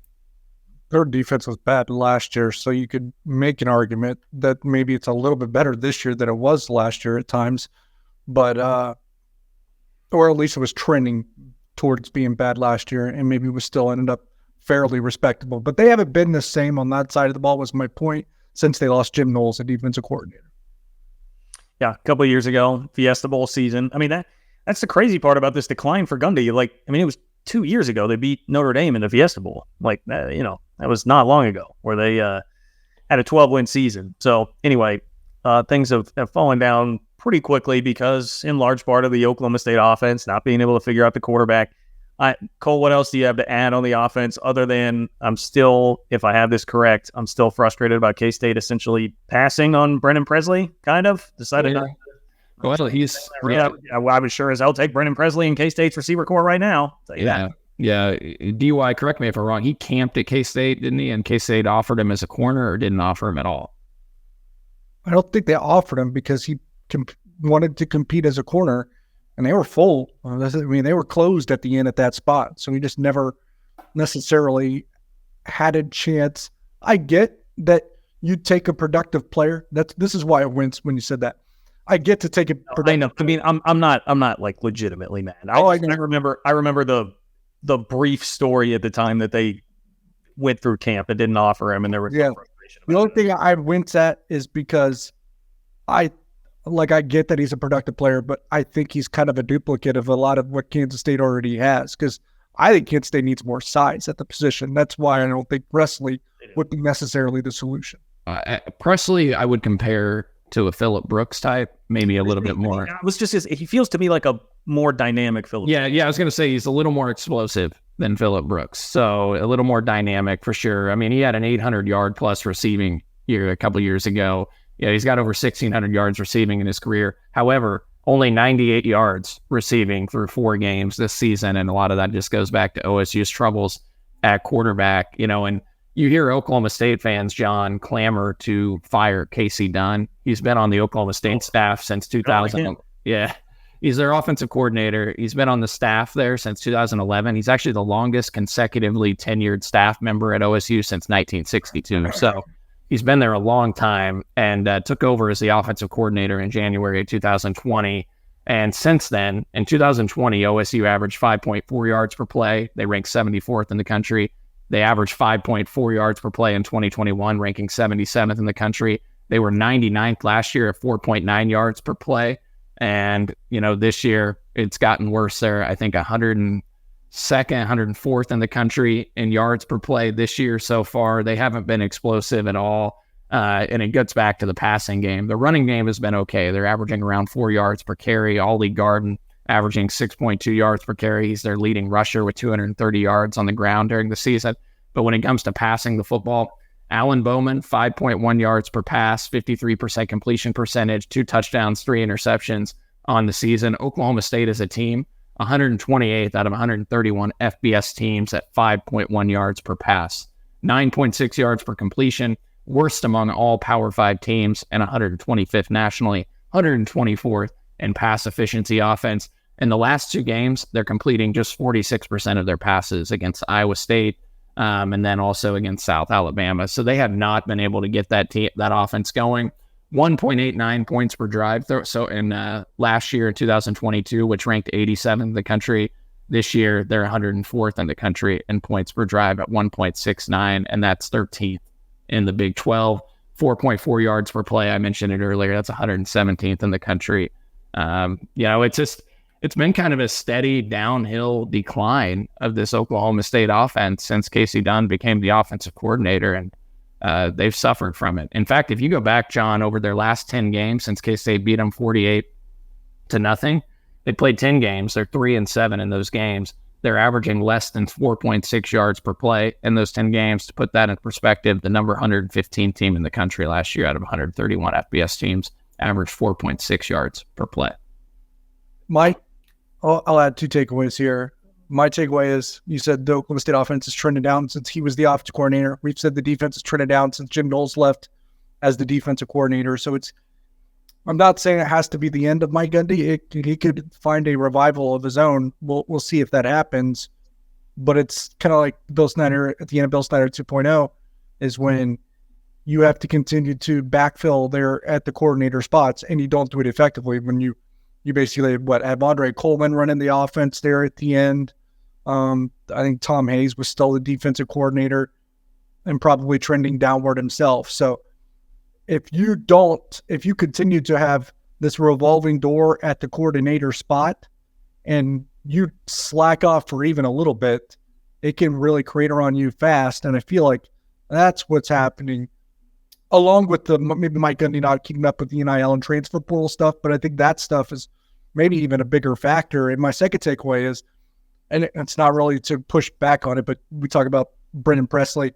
Their defense was bad last year, so you could make an argument that maybe it's a little bit better this year than it was last year at times, but or at least it was trending towards being bad last year, and maybe it was still ended up fairly respectable. But they haven't been the same on that side of the ball, was my point, since they lost Jim Knowles, the defensive coordinator. Yeah, a couple of years ago, Fiesta Bowl season. I mean, that's the crazy part about this decline for Gundy. It was 2 years ago they beat Notre Dame in the Fiesta Bowl. That was not long ago, where they had a 12-win season. So anyway, things have fallen down pretty quickly because in large part of the Oklahoma State offense not being able to figure out the quarterback. Cole, what else do you have to add on the offense other than I'm still, if I have this correct, I'm still frustrated about K-State essentially passing on Brennan Presley, kind of decided not. Well, he's I would sure as hell take Brennan Presley in K-State's receiver core right now. Yeah. DY, correct me if I'm wrong. He camped at K-State, didn't he? And K-State offered him as a corner or didn't offer him at all? I don't think they offered him because he wanted to compete as a corner, and they were full. They were closed at the end at that spot, so he just never necessarily had a chance. I get that you take a productive player. This is why I winced when you said that. I get to take a productive. I mean, I'm not like legitimately mad. I remember the brief story at the time that they went through camp and didn't offer him, and there was frustration. The only thing I wince at is because I get that he's a productive player, but I think he's kind of a duplicate of a lot of what Kansas State already has, because I think Kansas State needs more size at the position. That's why I don't think Presley would be necessarily the solution. Presley, I would compare to a Phillip Brooks type, maybe a little bit more. He feels to me like a more dynamic Phillip. Yeah, I was going to say he's a little more explosive than Phillip Brooks, so a little more dynamic for sure. I mean, he had an 800-yard plus receiving year a couple years ago. Yeah, he's got over 1,600 yards receiving in his career. However, only 98 yards receiving through 4 games this season, and a lot of that just goes back to OSU's troubles at quarterback. And you hear Oklahoma State fans, John, clamor to fire Casey Dunn. He's been on the Oklahoma State staff since 2000. Yeah, he's their offensive coordinator. He's been on the staff there since 2011. He's actually the longest consecutively tenured staff member at OSU since 1962. So he's been there a long time and took over as the offensive coordinator in January of 2020. And since then, in 2020, OSU averaged 5.4 yards per play. They ranked 74th in the country. They averaged 5.4 yards per play in 2021, ranking 77th in the country. They were 99th last year at 4.9 yards per play. And, this year it's gotten worse there. I think 102nd, 104th in the country in yards per play this year so far. They haven't been explosive at all. And it gets back to the passing game. The running game has been okay. They're averaging around 4 yards per carry. Ollie Garden averaging 6.2 yards per carry. He's their leading rusher with 230 yards on the ground during the season. But when it comes to passing the football, Alan Bowman, 5.1 yards per pass, 53% completion percentage, 2 touchdowns, 3 interceptions on the season. Oklahoma State as a team, 128th out of 131 FBS teams at 5.1 yards per pass, 9.6 yards per completion, worst among all Power 5 teams, and 125th nationally, 124th in pass efficiency offense. In the last 2 games, they're completing just 46% of their passes against Iowa State and then also against South Alabama. So they have not been able to get that offense going. 1.89 points per drive. So in last year, 2022, which ranked 87th in the country, this year they're 104th in the country in points per drive at 1.69, and that's 13th in the Big 12. 4.4 yards per play. I mentioned it earlier. That's 117th in the country. It's been kind of a steady downhill decline of this Oklahoma State offense since Casey Dunn became the offensive coordinator, and they've suffered from it. In fact, if you go back, John, over their last 10 games since K-State beat them 48-0, they played 10 games. They're 3-7 in those games. They're averaging less than 4.6 yards per play in those 10 games. To put that in perspective, the number 115 team in the country last year out of 131 FBS teams averaged 4.6 yards per play. I'll add 2 takeaways here. My takeaway is you said the Oklahoma State offense is trending down since he was the offensive coordinator. We've said the defense is trending down since Jim Knowles left as the defensive coordinator. So I'm not saying it has to be the end of Mike Gundy. He could find a revival of his own. We'll see if that happens. But it's kind of like Bill Snyder at the end of Bill Snyder 2.0 is when you have to continue to backfill there at the coordinator spots, and you don't do it effectively when you basically have Andre Coleman running the offense there at the end. I think Tom Hayes was still the defensive coordinator and probably trending downward himself. So if you continue to have this revolving door at the coordinator spot and you slack off for even a little bit, it can really crater on you fast. And I feel like that's what's happening along with the maybe Mike Gundy not keeping up with the NIL and transfer portal stuff, but I think that stuff is maybe even a bigger factor. And my second takeaway is, and it's not really to push back on it, but we talk about Brendan Presley.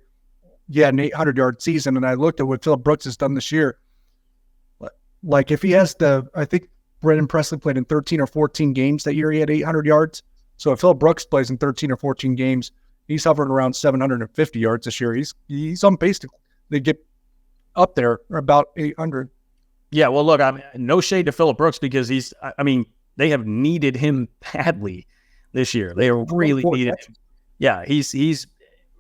Yeah, an 800-yard season, and I looked at what Phillip Brooks has done this year. Like if he has I think Brendan Presley played in 13 or 14 games that year. He had 800 yards. So if Phillip Brooks plays in 13 or 14 games, he's hovering around 750 yards this year. He's on pace to get up there about 800. Yeah, well, look, I mean, no shade to Phillip Brooks because they have needed him badly this year. They really needed him. Yeah, he's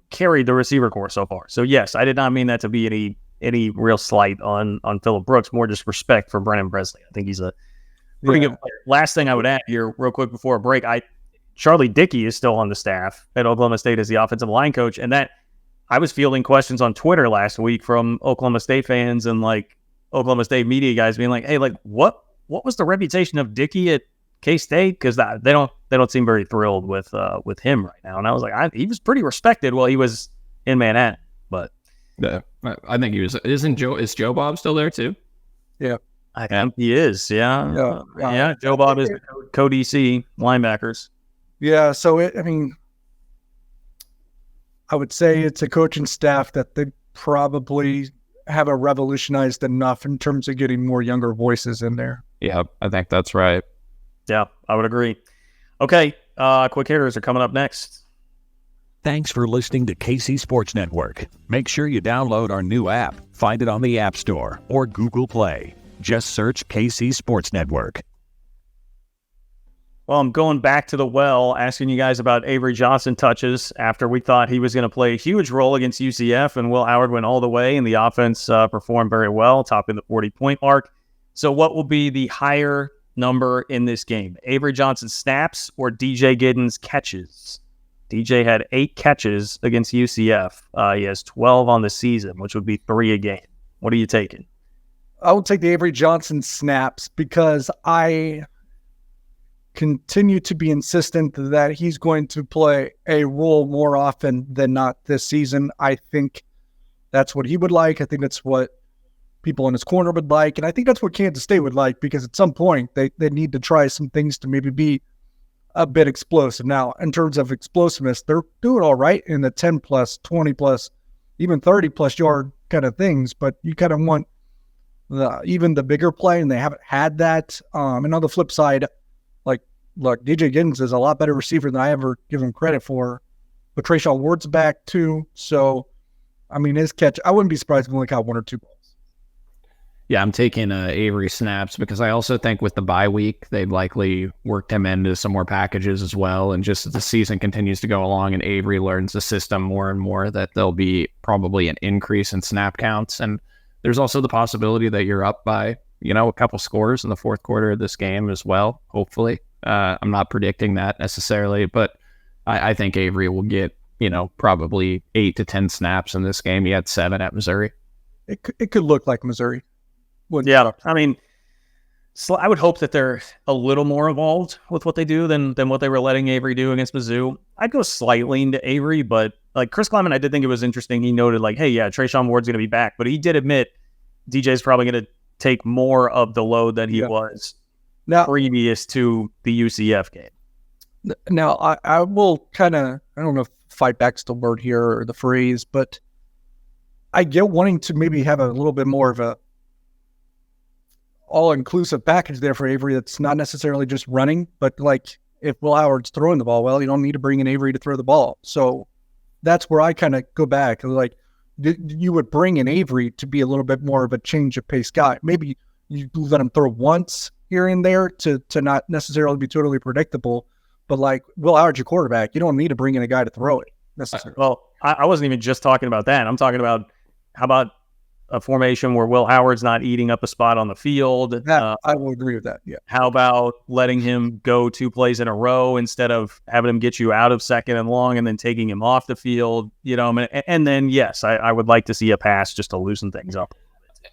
carried the receiver corps so far. So yes, I did not mean that to be any real slight on Phillip Brooks, more just respect for Brendan Presley. I think he's a pretty good player. Last thing I would add here real quick before a break, Charlie Dickey is still on the staff at Oklahoma State as the offensive line coach, and that I was fielding questions on Twitter last week from Oklahoma State fans and like Oklahoma State media guys being like, hey, like what was the reputation of Dickey at K-State? Because they don't seem very thrilled with him right now. And I was like, he was pretty respected while he was in Manhattan. But yeah, I think he was. Is Joe Bob still there too? Yeah, I think he is. Yeah. Joe Bob is co-DC linebackers. Yeah. So I would say it's a coaching staff that they probably haven't revolutionized enough in terms of getting more younger voices in there. Yeah, I think that's right. Yeah, I would agree. Okay, quick hitters are coming up next. Thanks for listening to KC Sports Network. Make sure you download our new app. Find it on the App Store or Google Play. Just search KC Sports Network. Well, I'm going back to the well, asking you guys about Avery Johnson touches after we thought he was going to play a huge role against UCF, and Will Howard went all the way, and the offense performed very well, topping the 40-point mark. So what will be the higher number in this game? Avery Johnson snaps or DJ Giddens catches? DJ had 8 catches against UCF. He has 12 on the season, which would be 3 a game. What are you taking? I will take the Avery Johnson snaps because I continue to be insistent that he's going to play a role more often than not this season. I think that's what he would like. I think that's what people in his corner would like. And I think that's what Kansas State would like, because at some point they need to try some things to maybe be a bit explosive. Now, in terms of explosiveness, they're doing all right in the 10 plus, 20 plus, even 30 plus yard kind of things, but you kind of want even the bigger play, and they haven't had that. And on the flip side, look, DJ Giddens is a lot better receiver than I ever give him credit for. But Trayshawn Ward's back too. So, his catch, I wouldn't be surprised if he only caught 1 or 2 balls. Yeah, I'm taking Avery snaps because I also think with the bye week, they'd likely worked him into some more packages as well. And just as the season continues to go along and Avery learns the system more and more, that there'll be probably an increase in snap counts. And there's also the possibility that you're up by, a couple scores in the fourth quarter of this game as well, hopefully. I'm not predicting that necessarily, but I think Avery will get, probably 8 to 10 snaps in this game. He had 7 at Missouri. It could look like Missouri. Yeah, I would hope that they're a little more involved with what they do than what they were letting Avery do against Mizzou. I'd go slightly into Avery, but like Chris Kleiman, I did think it was interesting. He noted like, hey, yeah, Trayshawn Ward's going to be back, but he did admit DJ's probably going to take more of the load than he was previous to the UCF game. Now, I will kind of, I don't know if fight back's the word here or the phrase, but I get wanting to maybe have a little bit more of a all-inclusive package there for Avery that's not necessarily just running, but like if Will Howard's throwing the ball, well, you don't need to bring in Avery to throw the ball. So that's where I kind of go back. Like, you would bring in Avery to be a little bit more of a change of pace guy. Maybe you let him throw once here and there to not necessarily be totally predictable, but like Will Howard's your quarterback. You don't need to bring in a guy to throw it necessarily. Well, I wasn't even just talking about that. I'm talking about how about a formation where Will Howard's not eating up a spot on the field. I will agree with that. Yeah. How about letting him go 2 plays in a row instead of having him get you out of second and long and then taking him off the field? And then yes, I would like to see a pass just to loosen things up.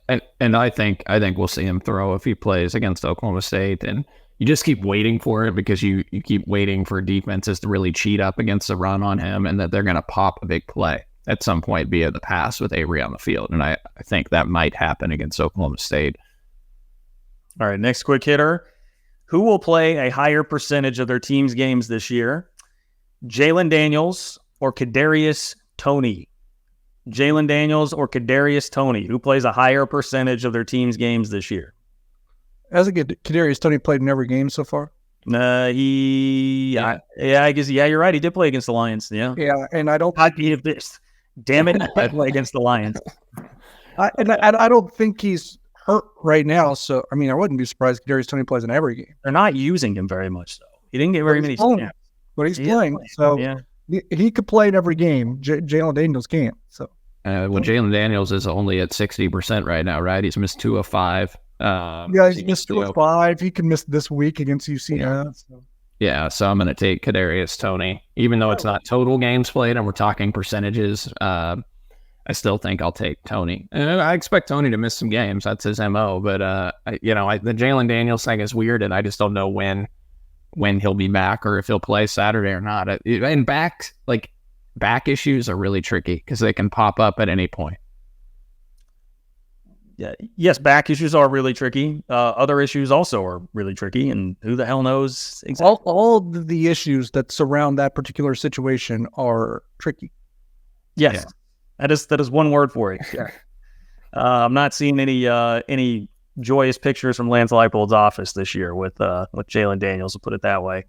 And I think we'll see him throw if he plays against Oklahoma State, and you just keep waiting for it because you keep waiting for defenses to really cheat up against the run on him and that they're going to pop a big play. at some point be at the pass with Avery on the field. And I think that might happen against Oklahoma State. All right, next quick hitter. Who will play a higher percentage of their team's games this year? Jalen Daniels or Kadarius Toney? Jalen Daniels or Kadarius Toney? Who plays a higher percentage of their team's games this year? Hasn't Kadarius Toney played in every game so far? I guess you're right. He did play against the Lions. Yeah, and I don't. Damn it, I play against the Lions. I don't think he's hurt right now. So I mean, I wouldn't be surprised if Kadarius Toney plays in every game. They're not using him very much, though. He didn't get very many snaps, but he's playing. So yeah. He could play in every game. Jalen Daniels can't. So Jalen Daniels is only at 60% right now, right? He's missed 2 of 5. He's missed 2 of 5. He can miss this week against UCF. So I'm going to take Kadarius Toney, even though it's not total games played and we're talking percentages. I still think I'll take Toney. And I expect Toney to miss some games. That's his MO. But the Jalen Daniels thing is weird, and I just don't know when he'll be back or if he'll play Saturday or not. And back issues are really tricky because they can pop up at any point. Yeah. Yes, back issues are really tricky. Other issues also are really tricky, and who the hell knows exactly? All the issues that surround that particular situation are tricky. Yes, that is one word for it. Yeah. I'm not seeing any joyous pictures from Lance Leipold's office this year with Jalen Daniels, to put it that way.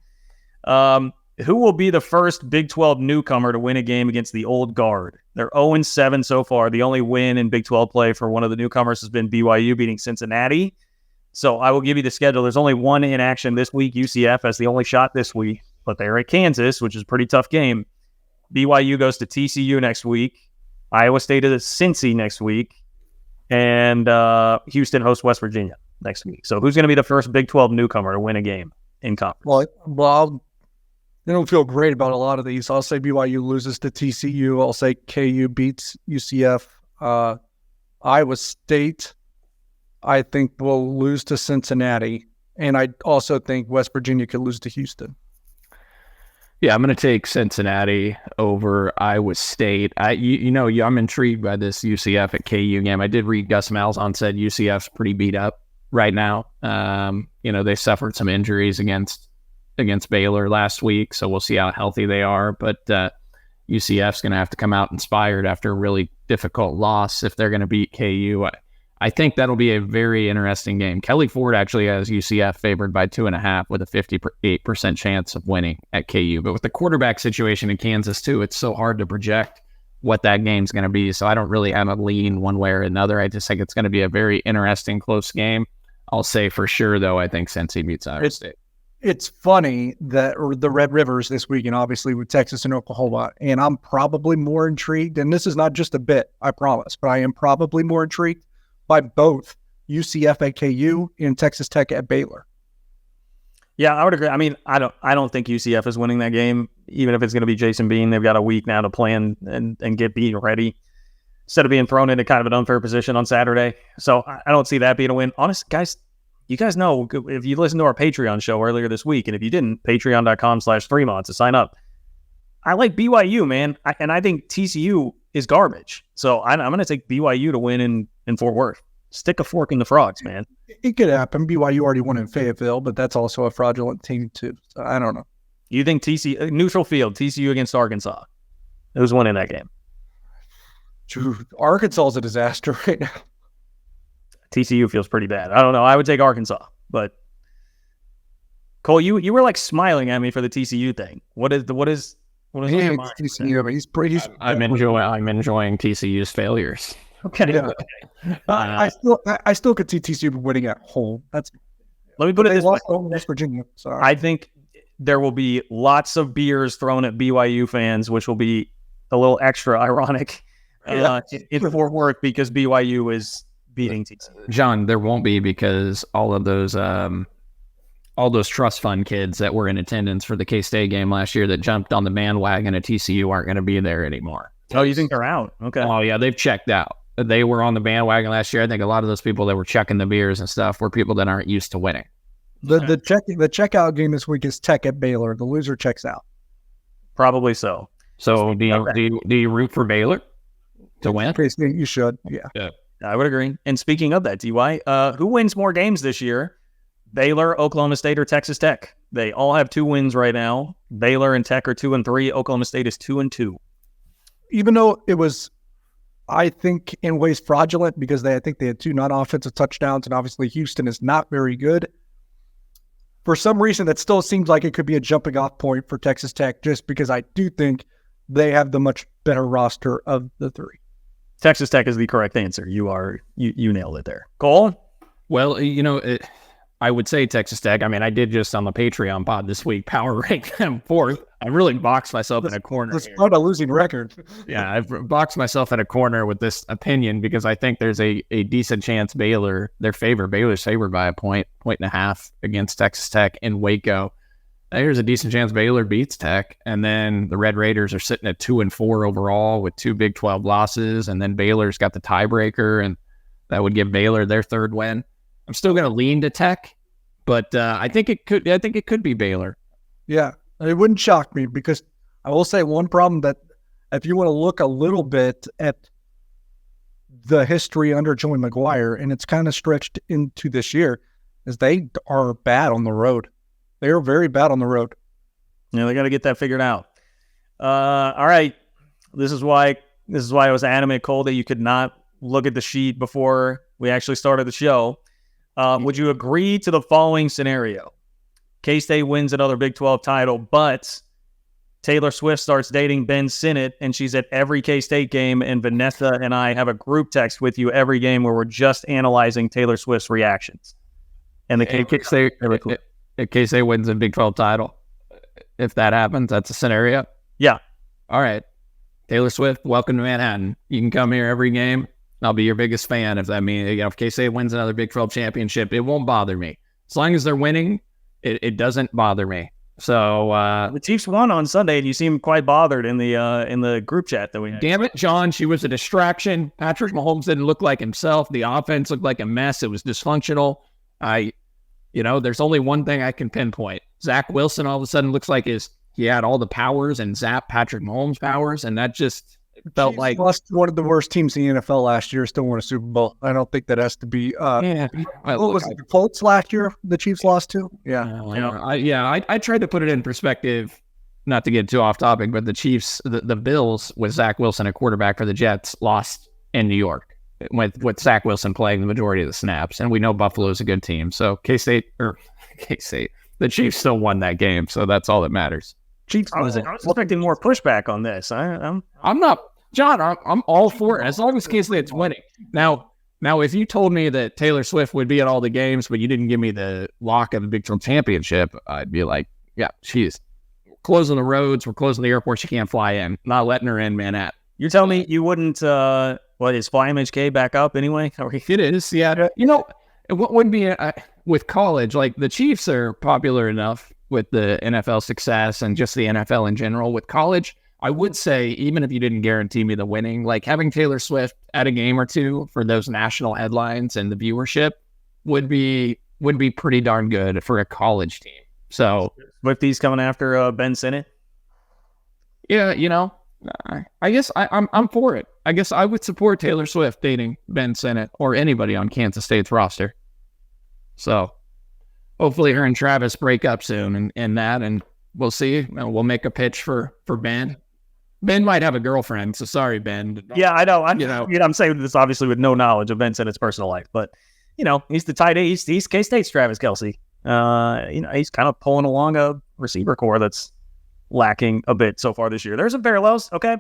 Who will be the first Big 12 newcomer to win a game against the old guard? They're 0-7 so far. The only win in Big 12 play for one of the newcomers has been BYU beating Cincinnati. So I will give you the schedule. There's only one in action this week. UCF has the only shot this week, but they're at Kansas, which is a pretty tough game. BYU goes to TCU next week. Iowa State is Cincy next week. And Houston hosts West Virginia next week. So who's going to be the first Big 12 newcomer to win a game in conference? Well, I don't feel great about a lot of these. I'll say BYU loses to TCU. I'll say KU beats UCF. Iowa State, I think, will lose to Cincinnati. And I also think West Virginia could lose to Houston. Yeah, I'm going to take Cincinnati over Iowa State. I'm intrigued by this UCF at KU game. I did read Gus Malzahn said UCF's pretty beat up right now. They suffered some injuries against Baylor last week, so we'll see how healthy they are. But UCF's going to have to come out inspired after a really difficult loss if they're going to beat KU. I think that'll be a very interesting game. Kelly Ford actually has UCF favored by 2.5 with a 58% chance of winning at KU. But with the quarterback situation in Kansas too, it's so hard to project what that game's going to be. So I don't really have a lean one way or another. I just think it's going to be a very interesting, close game. I'll say for sure, though, I think Cincy beats Iowa State. It's funny that the Red Rivers this weekend, obviously with Texas and Oklahoma, and I'm probably more intrigued, and this is not just a bit, I promise, but I am probably more intrigued by both UCF at KU and Texas Tech at Baylor. Yeah, I would agree. I mean, I don't think UCF is winning that game, even if it's going to be Jason Bean. They've got a week now to plan and get Bean ready instead of being thrown into kind of an unfair position on Saturday. So I don't see that being a win. Honest, guys, you guys know, if you listened to our Patreon show earlier this week, and if you didn't, patreon.com/3mod to sign up. I like BYU, man, and I think TCU is garbage. So I'm going to take BYU to win in Fort Worth. Stick a fork in the frogs, man. It could happen. BYU already won in Fayetteville, but that's also a fraudulent team too. So I don't know. You think neutral field, TCU against Arkansas? Who's winning that game? Arkansas is a disaster right now. TCU feels pretty bad. I don't know. I would take Arkansas, but Cole, you were like smiling at me for the TCU thing. What is your mind? TCU? He's pretty. I'm enjoying TCU's failures. Okay. Yeah. I still could see TCU winning at home. Let me put it this way. West Virginia. Sorry. I think there will be lots of beers thrown at BYU fans, which will be a little extra ironic in Fort Worth because BYU is beating TCU. John, there won't be because all those trust fund kids that were in attendance for the K-State game last year that jumped on the bandwagon at TCU aren't going to be there anymore. Oh, you think they're out? Okay. Oh, yeah, they've checked out. They were on the bandwagon last year. I think a lot of those people that were checking the beers and stuff were people that aren't used to winning. The checkout game this week is Tech at Baylor. The loser checks out. Probably so. So do you root for Baylor? to win. You should, yeah. I would agree. And speaking of that, DY, who wins more games this year? Baylor, Oklahoma State, or Texas Tech? They all have 2 wins right now. Baylor and Tech are 2-3. Oklahoma State is 2-2. Even though it was, I think, in ways fraudulent because I think they had 2 non-offensive touchdowns, and obviously Houston is not very good. For some reason, that still seems like it could be a jumping off point for Texas Tech, just because I do think they have the much better roster of the 3. Texas Tech is the correct answer. You nailed it there. Cole? Well, I would say Texas Tech. I mean, I did just on the Patreon pod this week power rank them 4th. I really boxed myself in a corner. That's not a losing record. Yeah, I've boxed myself in a corner with this opinion because I think there's a decent chance Baylor's favored by a point and a half against Texas Tech in Waco. There's a decent chance Baylor beats Tech, and then the Red Raiders are sitting at 2-4 overall with 2 Big 12 losses, and then Baylor's got the tiebreaker, and that would give Baylor their 3rd win. I'm still going to lean to Tech, but I think it could be Baylor. Yeah, it wouldn't shock me because I will say one problem that if you want to look a little bit at the history under Joey McGuire, and it's kind of stretched into this year, is they are bad on the road. They are very bad on the road. Yeah, they got to get that figured out. All right. This is why I was adamant, Cole, that you could not look at the sheet before we actually started the show. Would you agree to the following scenario? K-State wins another Big 12 title, but Taylor Swift starts dating Ben Sinnott, and she's at every K-State game, and Vanessa and I have a group text with you every game where we're just analyzing Taylor Swift's reactions. And the K-State wins a Big 12 title. If that happens, that's a scenario. Yeah. All right. Taylor Swift, welcome to Manhattan. You can come here every game. I'll be your biggest fan. If K-State wins another Big 12 championship, it won't bother me. As long as they're winning, it doesn't bother me. So the Chiefs won on Sunday, and you seem quite bothered in the group chat that we had. Damn it, John! She was a distraction. Patrick Mahomes didn't look like himself. The offense looked like a mess. It was dysfunctional. There's only one thing I can pinpoint. Zach Wilson all of a sudden looks like he had all the powers and zapped Patrick Mahomes' powers, and that just felt like lost one of the worst teams in the NFL last year. Still won a Super Bowl. I don't think that has to be. What was it? The Colts last year? The Chiefs lost to. Yeah, I tried to put it in perspective. Not to get too off topic, but the Chiefs, the Bills with Zach Wilson, a quarterback for the Jets, lost in New York with Zach Wilson playing the majority of the snaps, and we know Buffalo is a good team. So K-State, the Chiefs still won that game, so that's all that matters. Chiefs. I was expecting more pushback on this. I'm not, John. I'm all for it as long as K-State's winning. Now, if you told me that Taylor Swift would be at all the games, but you didn't give me the lock of the Big 12 championship, I'd be like, yeah, she's closing the roads. We're closing the airport. She can't fly in. Not letting her in, Manhattan. You're telling me you wouldn't? What is Fly MHK back up anyway? It is. Yeah. What would be with college? Like the Chiefs are popular enough with the NFL success and just the NFL in general. With college, I would say, even if you didn't guarantee me the winning, like having Taylor Swift at a game or two for those national headlines and the viewership would be pretty darn good for a college team. So Swifties coming after Ben Sinnott. Yeah, I guess I'm for it. I guess I would support Taylor Swift dating Ben Sinnott or anybody on Kansas State's roster. So hopefully her and Travis break up soon and we'll see. We'll make a pitch for Ben. Ben might have a girlfriend, so sorry, Ben. Yeah, I know. I'm saying this obviously with no knowledge of Ben Sinnott's personal life, but he's the tight end. He's K-State's Travis Kelce. He's kind of pulling along a receiver core that's lacking a bit so far this year. There's some parallels, okay?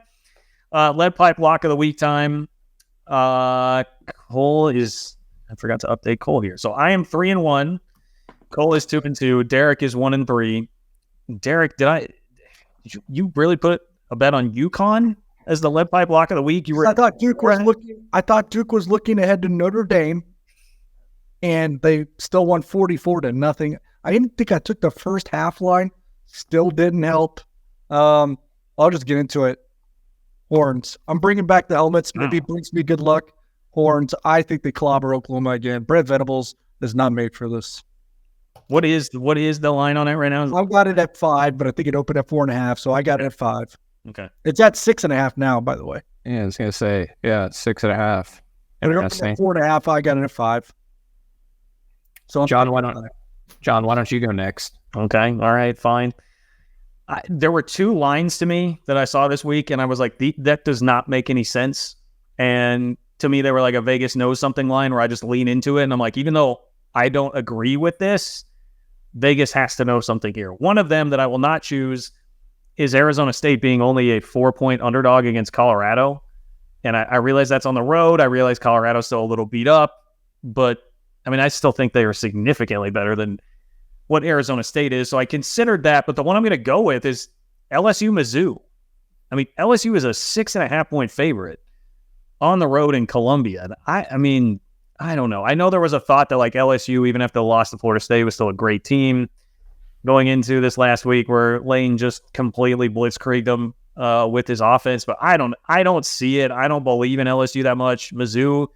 Lead pipe lock of the week time. Cole is... I forgot to update Cole here. So I am 3-1. Cole is 2-2. Derek is 1-3. Derek, did you really put a bet on UConn as the lead pipe lock of the week? I thought Duke was looking ahead to Notre Dame, and they still won 44-0. I didn't think I took the first half line. Still didn't help. I'll just get into it. Horns. I'm bringing back the helmets. Maybe it brings me good luck. Horns. I think they clobber Oklahoma again. Brent Venables is not made for this. What is the line on it right now? I've got it at 5, but I think it opened at 4.5, so I got it at 5. Okay. It's at 6.5 now, by the way. Yeah, I was going to say, it's 6.5. And we're at 4.5. I got it at 5. So John, why don't you go next? Okay. All right. Fine. There were 2 lines to me that I saw this week, and I was like, that does not make any sense. And to me, they were like a Vegas knows something line where I just lean into it. And I'm like, even though I don't agree with this, Vegas has to know something here. One of them that I will not choose is Arizona State being only a 4-point underdog against Colorado. And I realize that's on the road. I realize Colorado's still a little beat up. But, I mean, I still think they are significantly better than what Arizona State is. So I considered that, but the one I'm going to go with is LSU-Mizzou. I mean, LSU is a 6.5-point favorite on the road in Columbia. I mean, I don't know. I know there was a thought that like LSU, even after they lost to Florida State, was still a great team going into this last week where Lane just completely blitzkrieged them with his offense. But I don't see it. I don't believe in LSU that much. Mizzou,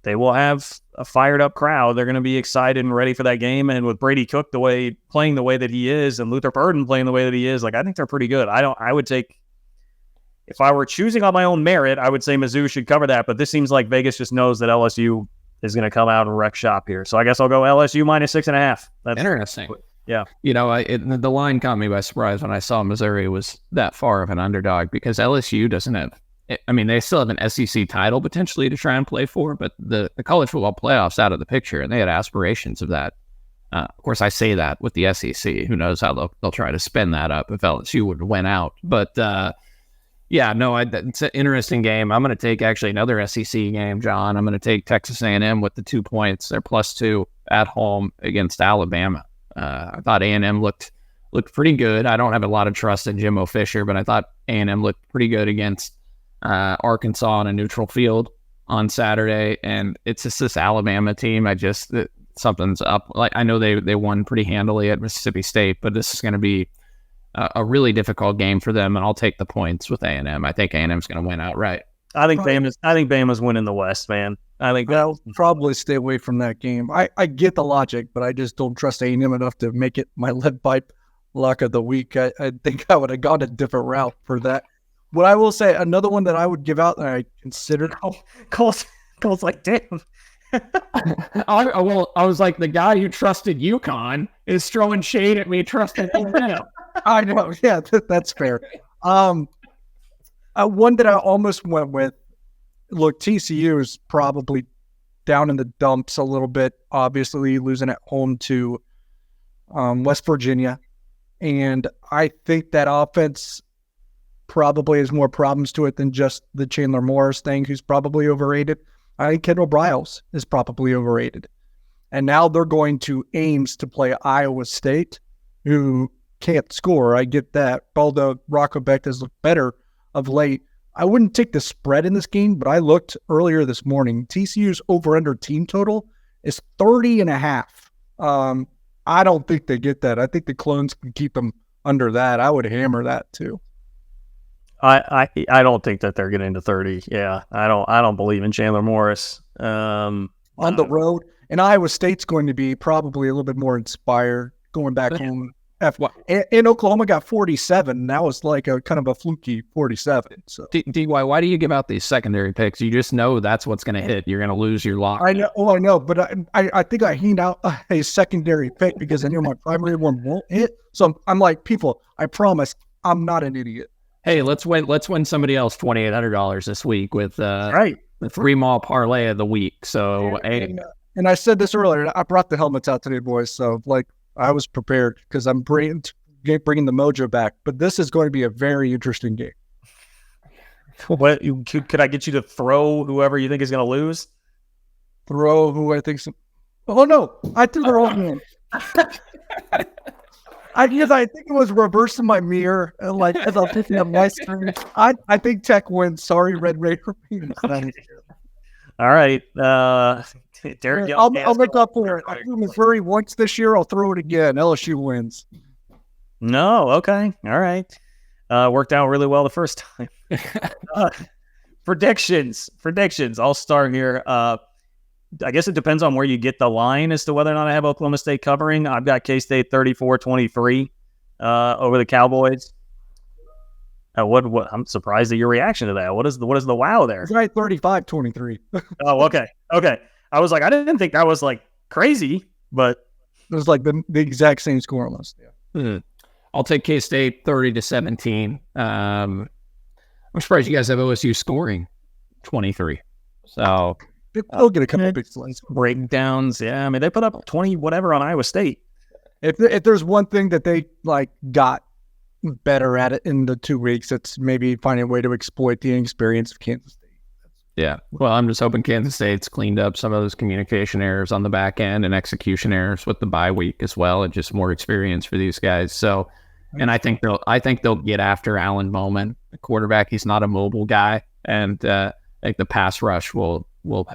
they will have a fired up crowd. They're going to be excited and ready for that game. And with Brady Cook playing the way that he is, and Luther Burden playing the way that he is, like I think they're pretty good. I would take, if I were choosing on my own merit, I would say Mizzou should cover that. But this seems like Vegas just knows that LSU is going to come out and wreck shop here. So I guess I'll go LSU minus 6.5. That's interesting. Yeah. The line caught me by surprise when I saw Missouri was that far of an underdog because LSU doesn't have. I mean, they still have an SEC title potentially to try and play for, but the college football playoffs out of the picture, and they had aspirations of that. Of course, I say that with the SEC. Who knows how they'll try to spin that up if LSU would win out. But it's an interesting game. I'm going to take actually another SEC game, John. I'm going to take Texas A&M with the 2 points. They're +2 at home against Alabama. I thought A&M looked pretty good. I don't have a lot of trust in Jimbo Fisher, but I thought A&M looked pretty good against Arkansas on a neutral field on Saturday, and it's just this Alabama team. Something's up. Like I know they won pretty handily at Mississippi State, but this is going to be a really difficult game for them, and I'll take the points with A&M. I think A&M's going to win outright. I think Bama's winning the West, man. I think I'll probably stay away from that game. I get the logic, but I just don't trust A&M enough to make it my lead pipe lock of the week. I think I would have gone a different route for that. What I will say, another one that I would give out that I considered. Cole's like, damn. I was like, the guy who trusted UConn is throwing shade at me trusting A&M. I know. Yeah, that's fair. One that I almost went with, look, TCU is probably down in the dumps a little bit, obviously losing at home to West Virginia. And I think that offense probably has more problems to it than just the Chandler Morris thing, who's probably overrated. I think Kendall Briles is probably overrated. And now they're going to Ames to play Iowa State, who can't score. I get that. Although Rocco Becht has looked better of late. I wouldn't take the spread in this game, but I looked earlier this morning. TCU's over-under team total is 30.5. I don't think they get that. I think the Clones can keep them under that. I would hammer that too. I don't think that they're getting to 30. Yeah, I don't believe in Chandler Morris on the road. And Iowa State's going to be probably a little bit more inspired going back home. And Oklahoma got 47. That was like a kind of a fluky 47. So DY, why do you give out these secondary picks? You just know that's what's going to hit. You're going to lose your lock. I know. Oh, I know. But I think I hand out a secondary pick because I know my primary one won't hit. So I'm like, people, I promise I'm not an idiot. Hey, let's win somebody else $2,800 this week with the 3-mall parlay of the week. So and I said this earlier. I brought the helmets out today, boys. So like I was prepared because I'm bringing the mojo back. But this is going to be a very interesting game. What could I get you to throw whoever you think is going to lose? Throw who I think. Oh no, I threw the wrong one. I think it was reversing my mirror, like as I'm picking up my screen. I think Tech wins. Sorry, Red Raider. All right, Derek Young. I'll make up for it. I threw Missouri once this year. I'll throw it again. LSU wins. No, okay, all right. Worked out really well the first time. Predictions. I'll start here. I guess it depends on where you get the line as to whether or not I have Oklahoma State covering. I've got K-State 34-23 over the Cowboys. What? I'm surprised at your reaction to that. What is the wow there? It's right, 35-23. Oh, okay. I was like, I didn't think that was like crazy, but It was like the exact same score almost. Yeah. I'll take K-State 30-17. I'm surprised you guys have OSU scoring 23. So They'll get a couple big slides. breakdowns. Yeah, I mean they put up 20 whatever on Iowa State. If there's one thing that they like got better at it in the 2 weeks, it's maybe finding a way to exploit the inexperience of Kansas State. yeah, well, I'm just hoping Kansas State's cleaned up some of those communication errors on the back end and execution errors with the bye week as well, and just more experience for these guys. So, and I think they'll get after Allen Bowman, the quarterback. He's not a mobile guy, and I think the pass rush will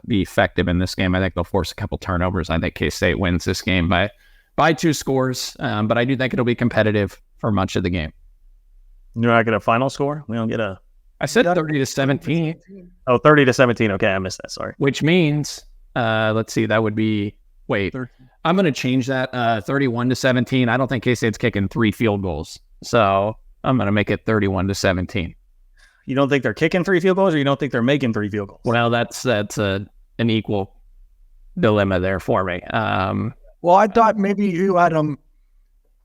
be effective in this game. I think they'll force a couple turnovers. I think K-State wins this game by 2 scores, but I do think it'll be competitive for much of the game. You're not get a final score? We don't get a. I said 30-17. Oh, 30-17. Okay, I missed that. Sorry. Which means, let's see, that would be, I'm going to change that, 31-17. I don't think K-State's kicking 3 field goals. So I'm going to make it 31-17. You don't think they're kicking 3 field goals, or you don't think they're making 3 field goals? Well, that's an equal dilemma there for me. Well, I thought maybe you had them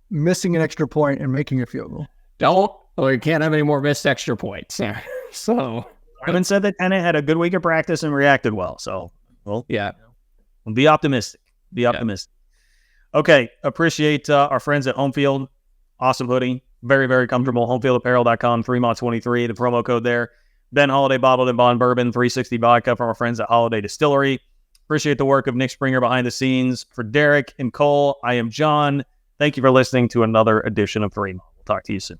missing an extra point and making a field goal. You can't have any more missed extra points. Yeah. So Ivan said that Tennant had a good week of practice and reacted well. So, yeah, be optimistic. Be optimistic. Yeah. Okay. Appreciate our friends at Home Field. Awesome hoodie. Very, very comfortable. Homefieldapparel.com, Fremont23, the promo code there. Ben Holiday Bottled and Bond Bourbon, 360 vodka from our friends at Holiday Distillery. Appreciate the work of Nick Springer behind the scenes. For Derek and Cole, I am John. Thank you for listening to another edition of Fremont. We'll talk to you soon.